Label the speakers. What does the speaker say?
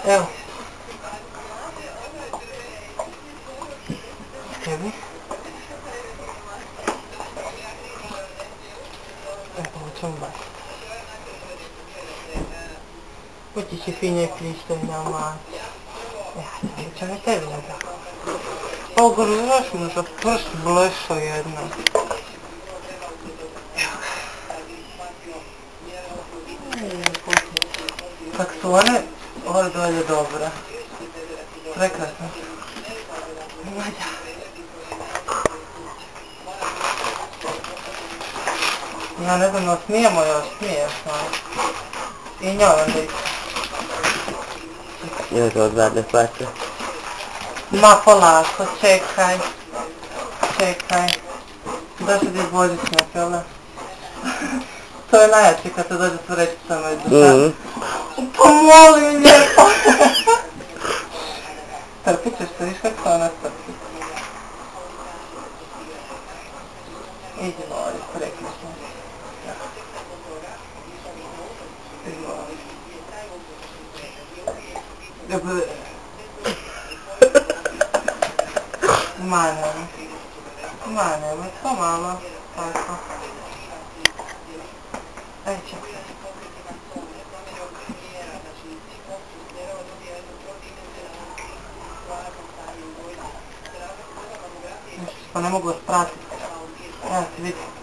Speaker 1: Evo. Tebi. Evo, ćemo baš. Kući si finje i pristojna mati. Ja, ćemo i tebi ne tako. Pogor, još mu za prst blešo jedno. Kak su one, ovo dolje dobra. Prekrasno. Ja ne znam, no smijemo još, smiješ malo. I njoj onda ići.
Speaker 2: Još odvadne plaće.
Speaker 1: Ma polako, čekaj. Čekaj. Došli ti božićnjak, jel da? To je najjače kad se dođe s vrećicama iz duša. Pa molim lijepo. Trpit ćeš se, viš kako se ona trpi. Idi Boris, prekrišno. Ma nemoj, to malo, tako. Aj, čekaj. Pa ne mogu vas pratiti. Evo ti vidi.